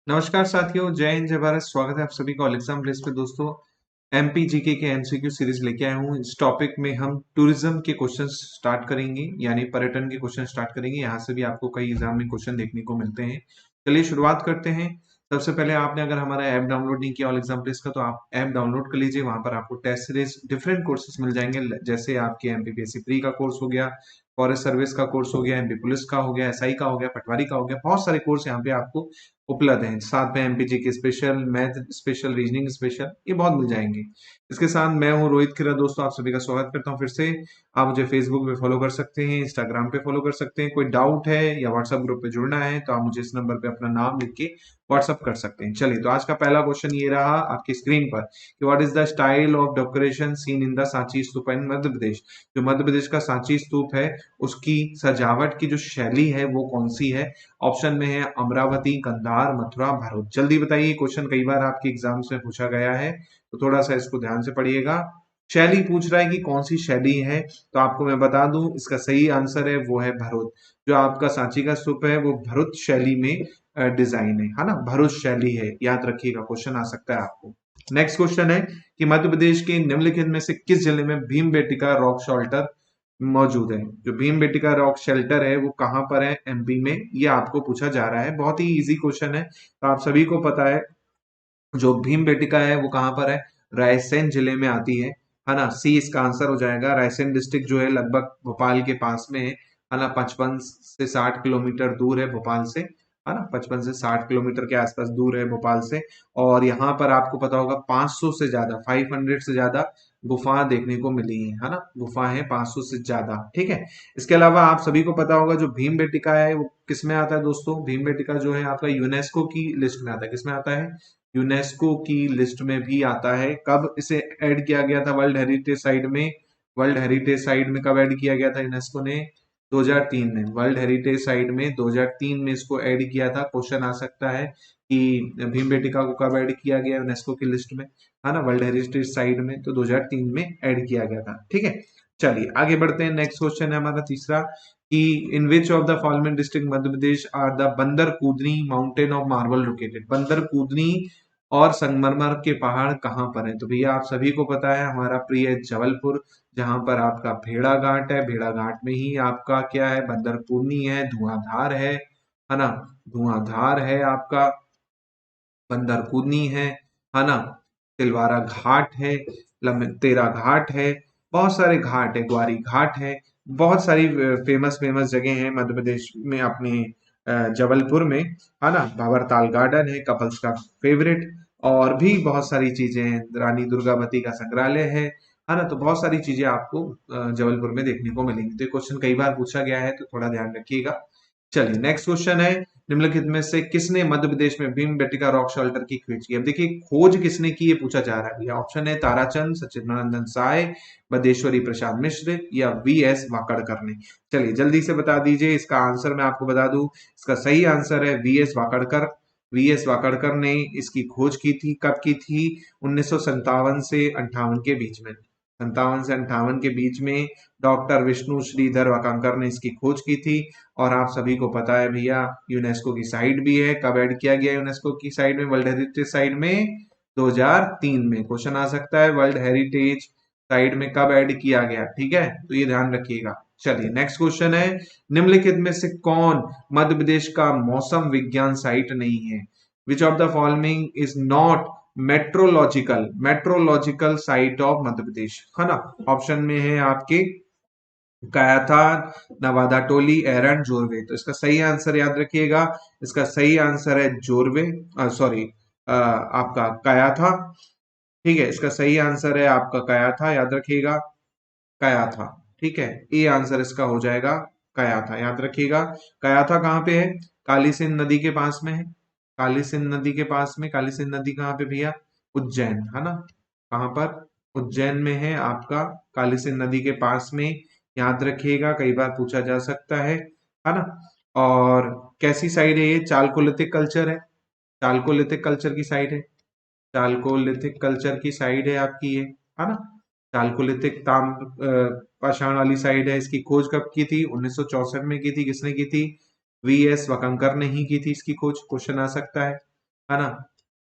नमस्कार साथियों, जय हिंद जय भारत। स्वागत है आप सभी का ऑल एग्जाम प्लेस पे। दोस्तों, एमपी जीके के एमसीक्यू सीरीज लेके आया हूँ। इस टॉपिक में हम टूरिज्म के क्वेश्चंस स्टार्ट करेंगे, यानी पर्यटन के क्वेश्चन स्टार्ट करेंगे। यहाँ से भी आपको कई एग्जाम में क्वेश्चन देखने को मिलते हैं। चलिए शुरुआत करते हैं। सबसे पहले आपने अगर हमारा ऐप डाउनलोड नहीं किया ऑल एग्जाम प्लेस का, तो आप ऐप डाउनलोड कर लीजिए। वहां पर आपको टेस्ट सीरीज डिफरेंट कोर्सेज मिल जाएंगे, जैसे आपके एमपीपीएससी प्री का कोर्स हो गया, फॉरेस्ट सर्विस का कोर्स हो गया, एमपी पुलिस का हो गया, एसआई का हो गया, पटवारी का हो गया। बहुत सारे कोर्स यहाँ पे आपको उपलब्ध हैं। साथ में एमपीजी के special, math special, reasoning special, ये बहुत मिल जाएंगे। इसके साथ मैं हूँ रोहित खिरा। दोस्तों, आप सभी का स्वागत करता हूँ फिर से। आप मुझे फेसबुक पे फॉलो कर सकते हैं, इंस्टाग्राम पे फॉलो कर सकते हैं। कोई डाउट है या व्हाट्सएप ग्रुप पे जुड़ना है तो आप मुझे इस नंबर पे अपना नाम लिख के व्हाट्सएप कर सकते हैं। चलिए, तो आज का पहला क्वेश्चन ये रहा आपकी स्क्रीन पर कि what is the style of decoration seen in the Sanchi Stupa in Madhya Pradesh. जो मध्य प्रदेश का सांची स्तूप है, उसकी सजावट की जो शैली है वो कौन सी है? ऑप्शन में है अमरावती, कंधार, मथुरा, भरूच। जल्दी बताइए। क्वेश्चन कई बार आपके एग्जाम्स में पूछा गया है, तो थोड़ा सा इसको ध्यान से पढ़िएगा। शैली पूछ रहा है कि कौन सी शैली है, तो आपको मैं बता दूं इसका सही आंसर है वो है भरूच। जो आपका सांची का स्तूप है वो भरूच शैली में डिजाइन है ना, भरूच शैली है। याद रखिएगा, क्वेश्चन आ सकता है आपको। नेक्स्ट क्वेश्चन है कि मध्य प्रदेश के निम्नलिखित में से किस जिले में भीमबेटका रॉक शेल्टर मौजूद है? जो भीमबेटका रॉक शेल्टर है वो कहाँ पर है? एमपी में। ये आपको पूछा जा रहा है, बहुत ही इजी क्वेश्चन है, तो आप सभी को पता है। जो भीमबेटका है वो कहाँ पर है? रायसेन जिले में आती है ना। सी इसका आंसर हो जाएगा। रायसेन डिस्ट्रिक्ट जो है लगभग भोपाल के पास में है ना। 55 से 60 किलोमीटर दूर है भोपाल से, है ना। 55 से 60 किलोमीटर के आसपास दूर है भोपाल से। और यहाँ पर आपको पता होगा 500 से ज्यादा, 500 से ज्यादा गुफा देखने को मिली है ना। गुफा है 500 से ज्यादा, ठीक है। इसके अलावा आप सभी को पता होगा जो भीमबेटका है वो किस में आता है दोस्तों? भीमबेटका जो है आपका यूनेस्को की लिस्ट में आता है। किस में आता है? यूनेस्को की लिस्ट में भी आता है। कब इसे ऐड किया गया था वर्ल्ड हेरिटेज साइट में? वर्ल्ड हेरिटेज साइट में कब ऐड किया गया था यूनेस्को ने? 2003 में। वर्ल्ड हेरिटेज साइट में 2003 में इसको ऐड किया था। क्वेश्चन आ सकता है कि भीमबेटका को कब ऐड किया गया यूनेस्को की लिस्ट में, है ना, वर्ल्ड हेरिटेज साइट में? तो 2003 में ऐड किया गया था, ठीक है। चलिए आगे बढ़ते हैं। नेक्स्ट क्वेश्चन है हमारा तीसरा कि in which of the following district Madhya Pradesh are the Bandar Kudni mountain of marble located. Bandar Kudni और संगमरमर के पहाड़ कहाँ पर हैं? तो भैया आप सभी को पता है, हमारा प्रिय जबलपुर, जहां पर आपका भेड़ा घाट है। भेड़ा घाट में ही आपका क्या है? बंदर कूदनी है, धुआंधार है ना। धुआंधार है आपका, बंदर कूदनी है ना। तिलवारा घाट है, तेरा घाट है, बहुत सारे घाट है, ग्वारी घाट है। बहुत सारी फेमस फेमस जगह हैं मध्य प्रदेश में अपने जबलपुर में, है ना। भावरताल गार्डन है कपल्स का फेवरेट, और भी बहुत सारी चीजें हैं। रानी दुर्गावती का संग्रहालय है ना। तो बहुत सारी चीजें आपको जबलपुर में देखने को मिलेंगी। तो क्वेश्चन कई बार पूछा गया है, तो थोड़ा ध्यान रखिएगा। चलिए नेक्स्ट क्वेश्चन है, निम्नलिखित में से किसने मध्य प्रदेश में भीमबेटका रॉक शेल्टर की खोज की? अब देखिए, खोज किसने की ये पूछा जा रहा है। ऑप्शन है ताराचंद, सच्चिदानंद साय, बदेश्वरी प्रसाद मिश्र या वी एस वाकड़कर ने। चलिए जल्दी से बता दीजिए। इसका आंसर मैं आपको बता दूं, इसका सही आंसर है V S Wakadkar. V S Wakadkar ने इसकी खोज की थी। कब की थी? 1957 से 58 के बीच में। 57 से 58 के बीच में डॉक्टर विष्णु श्रीधर वाकांकर ने इसकी खोज की थी। और आप सभी को पता है भैया, यूनेस्को की साइट भी है। कब ऐड किया गया यूनेस्को की साइट में, वर्ल्ड हेरिटेज साइट में? 2003 में। क्वेश्चन आ सकता है वर्ल्ड हेरिटेज साइट में कब ऐड किया गया, ठीक है, तो ये ध्यान रखिएगा। चलिए नेक्स्ट क्वेश्चन है, निम्नलिखित में से कौन मध्य प्रदेश का मौसम विज्ञान साइट नहीं है? Which of the following is not metrological site of Madhya Pradesh, है ना। ऑप्शन में है आपके गया था, नवादा टोली, एरन, जोरवे। तो इसका सही आंसर याद रखिएगा, इसका सही आंसर है जोरवे, सॉरी, आपका कया था, ठीक है। इसका सही आंसर है आपका कया था, याद रखिएगा, कया था, ठीक है। ये आंसर इसका हो जाएगा, कया था, याद रखिएगा। कया था कहाँ पे है? काली सिंध नदी के पास में है। काली सिंध नदी के पास में। काली सिंध नदी कहाँ पे भैया? उज्जैन, है ना। कहाँ पर? उज्जैन में है आपका काली सिंध नदी के पास में। याद रखिएगा, कई बार पूछा जा सकता है ना। और कैसी साइड है ये? चालकोलिथिक कल्चर है। चालकोलिथिक कल्चर की साइड है। चालकोलिथिक कल्चर की साइड है आपकी ये, है ना। चालकोलिथिक पाषाण वाली साइड है। इसकी खोज कब की थी? 1964 में की थी। किसने की थी? वी एस वाकंकर ने ही की थी इसकी खोज। क्वेश्चन आ सकता है। है ना।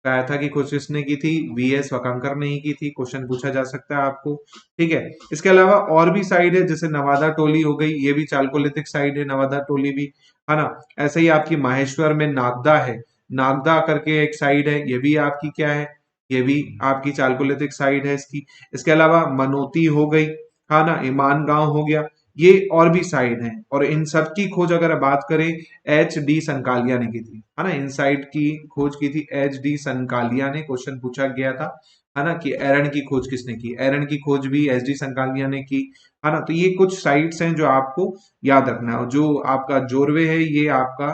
कहा था कि खोज किसने की थी, वीएस वकांकर ने ही की थी। क्वेश्चन पूछा जा सकता है आपको, ठीक है। इसके अलावा और भी साइड है, जैसे नवादा टोली हो गई, ये भी चालकोलिथिक साइड है, नवादा टोली भी, है ना। ऐसे ही आपकी माहेश्वर में नागदा है, नागदा करके एक साइड है, ये भी आपकी क्या है, ये भी आपकी चालकोलिथिक साइड है इसकी। इसके अलावा मनोती हो गई, है ना, ईमान गांव हो गया, ये और भी साइड है। और इन सब की खोज अगर बात करें, एच डी संकालिया ने की थी, है ना। इन साइड की खोज की थी एच डी संकालिया ने। क्वेश्चन पूछा गया था, है ना, कि एरन की खोज किसने की, एरन की खोज भी एच डी संकालिया ने की, है ना। तो ये कुछ साइट्स हैं जो आपको याद रखना है। और जो आपका जोरवे है, ये आपका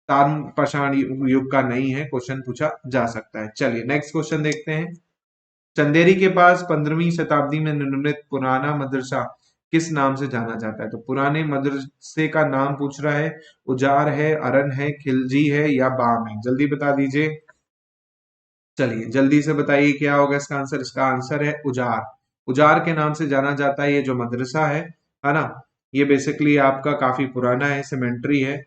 ताम्रपाषाण युग का नहीं है, क्वेश्चन पूछा जा सकता है। चलिए नेक्स्ट क्वेश्चन देखते हैं। चंदेरी के पास 15वीं शताब्दी में निर्मित पुराना मदरसा किस नाम से जाना जाता है? तो पुराने मदरसे का नाम पूछ रहा है, उजार है, अरन है, खिलजी है या बाम है? जल्दी बता दीजिए, चलिए जल्दी से बताइए क्या होगा इसका आंसर। इसका आंसर है उजार। उजार के नाम से जाना जाता है ये जो मदरसा है ना। ये बेसिकली आपका काफी पुराना है, सेमेंट्री है,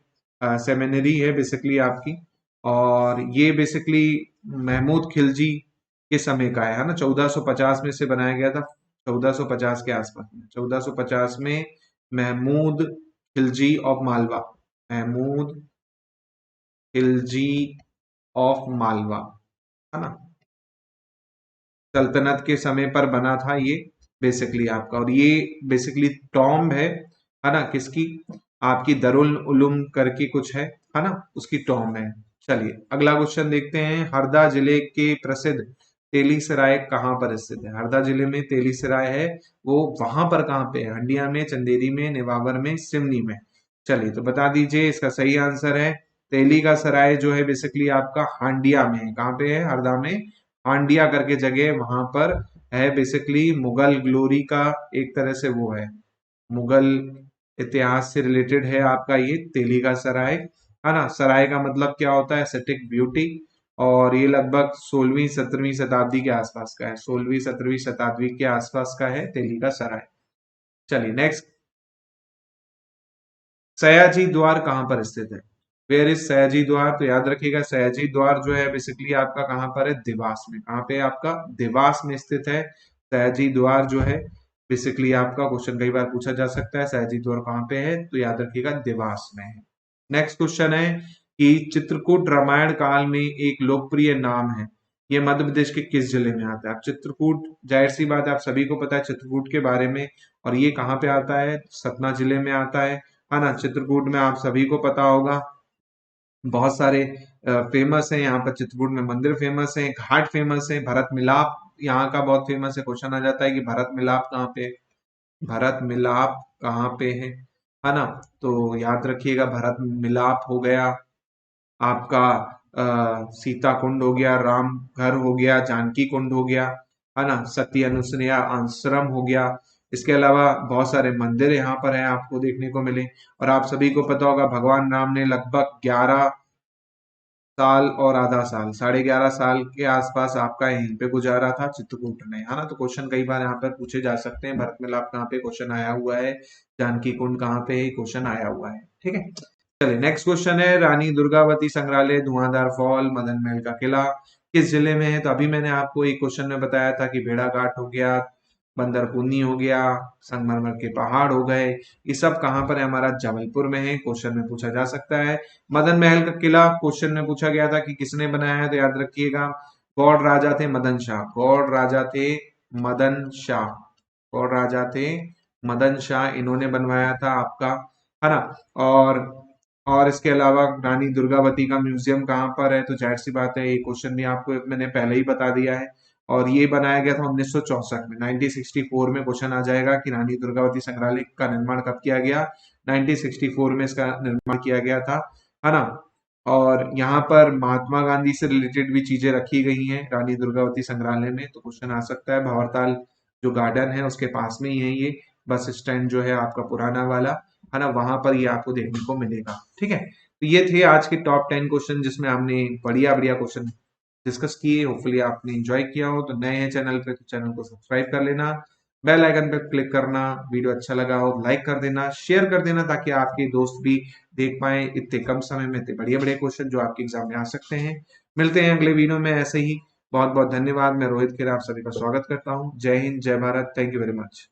सेमिनरी है बेसिकली आपकी। और ये बेसिकली महमूद खिलजी के समय का है ना। 1450 में से बनाया गया था, 1450 के आसपास में, 1450 में महमूद खिलजी ऑफ मालवा, महमूद खिलजी ऑफ मालवा, है ना, सल्तनत के समय पर बना था ये बेसिकली आपका। और ये बेसिकली टॉम्ब है ना, किसकी, आपकी दरुल उलूम करके कुछ है ना, उसकी टॉम्ब है। चलिए अगला क्वेश्चन देखते हैं। हरदा जिले के प्रसिद्ध तेली सराय कहाँ पर स्थित है? हरदा जिले में तेली सराय है, वो वहां पर कहाँ पे है? हंडिया में, चंदेरी में, नेवावर में, सिवनी में? चलिए तो बता दीजिए, इसका सही आंसर है तेली का सराय जो है बेसिकली आपका हांडिया में है। कहाँ पे है? हरदा में हांडिया करके जगह, वहां पर है। बेसिकली मुगल ग्लोरी का एक तरह से वो है, मुगल इतिहास से रिलेटेड है आपका ये तेली का सराय, है ना। सराय का मतलब क्या होता है? Aesthetic beauty. और ये लगभग 16वीं 17वीं शताब्दी के आसपास का है, 16वीं 17वीं शताब्दी के आसपास का है तेली का सराय। चलिए नेक्स्ट। सयाजी द्वार कहाँ पर स्थित है? वेयर इज सयाजी द्वार? तो याद रखिएगा सयाजी द्वार जो है बेसिकली आपका कहाँ पर है? देवास में। कहाँ पे है आपका? देवास में स्थित है सयाजी द्वार जो है बेसिकली आपका। क्वेश्चन कई बार पूछा जा सकता है सयाजी द्वार कहाँ पे है, तो याद रखिएगा देवास में है। नेक्स्ट क्वेश्चन है कि चित्रकूट रामायण काल में एक लोकप्रिय नाम है, ये मध्य प्रदेश के किस जिले में आता है? आप चित्रकूट, जाहिर सी बात है आप सभी को पता है चित्रकूट के बारे में। और ये कहाँ पे आता है? सतना जिले में आता है ना। चित्रकूट में आप सभी को पता होगा बहुत सारे फेमस है यहाँ पर। चित्रकूट में मंदिर फेमस है, घाट फेमस है, भरत मिलाप यहाँ का बहुत फेमस है। क्वेश्चन आ जाता है कि भरत मिलाप कहाँ पे, भरत मिलाप कहाँ पे है ना। तो याद रखिएगा भरत मिलाप हो गया आपका सीता कुंड हो गया, राम घर हो गया, जानकी कुंड हो गया, है ना, सती अनुसुईया आश्रम हो गया। इसके अलावा बहुत सारे मंदिर यहाँ पर हैं आपको देखने को मिले। और आप सभी को पता होगा भगवान राम ने लगभग 11 साल और आधा साल, 11.5 साल के आसपास आपका यहीं पे गुजारा था चित्रकूट में, है ना। तो क्वेश्चन कई बार यहाँ पर पूछे जा सकते हैं। भरत मिलाप कहाँ पे? क्वेश्चन आया हुआ है। जानकी कुंड कहाँ पे है? क्वेश्चन आया हुआ है, ठीक है। चलिए नेक्स्ट क्वेश्चन है, रानी दुर्गावती संग्रहालय, धुआंधार फॉल, मदन महल का किला किस जिले में है? तो अभी मैंने आपको एक क्वेश्चन में बताया था कि भेड़ाघाट हो गया, बंदरपुनी हो गया, संगमरमर के पहाड़ हो गए, ये सब कहाँ पर है? हमारा जबलपुर में है। क्वेश्चन में पूछा जा सकता है। मदन महल का किला क्वेश्चन में पूछा गया था कि किसने बनाया है, तो याद रखिएगा गौड़ राजा थे मदन शाह, गौड़ राजा थे मदन शाह, गौड़ राजा थे मदन शाह, इन्होंने बनवाया था आपका, है ना। और और इसके अलावा रानी दुर्गावती का म्यूजियम कहाँ पर है? तो जाहिर सी बात है ये क्वेश्चन भी आपको मैंने पहले ही बता दिया है। और ये बनाया गया था 1964 में, 1964 में क्वेश्चन आ जाएगा कि रानी दुर्गावती संग्रहालय का निर्माण कब किया गया? 1964 में इसका निर्माण किया गया था, है ना। और यहाँ पर महात्मा गांधी से रिलेटेड भी चीजें रखी गई हैं रानी दुर्गावती संग्रहालय में। तो क्वेश्चन आ सकता है, भंवरताल जो गार्डन है उसके पास में ही है ये बस स्टैंड जो है आपका पुराना वाला, है ना, वहां पर ये आपको देखने को मिलेगा, ठीक है। तो ये थे आज के टॉप 10 क्वेश्चन जिसमें हमने बढ़िया बढ़िया क्वेश्चन डिस्कस किए। होपफुली आपने एंजॉय किया हो। तो नए हैं चैनल पे तो चैनल को सब्सक्राइब कर लेना। बेल आइकन पर क्लिक करना, वीडियो अच्छा लगा हो लाइक कर देना, शेयर कर देना ताकि आपके दोस्त भी देख पाए इतने कम समय में इतने बढ़िया-बढ़िया क्वेश्चन जो आपके एग्जाम में आ सकते हैं। मिलते हैं अगले वीडियो में ऐसे ही। बहुत-बहुत धन्यवाद। मैं रोहित खेरा आप सभी का स्वागत करता हूँ। जय हिंद, जय Bharat. Thank you very much.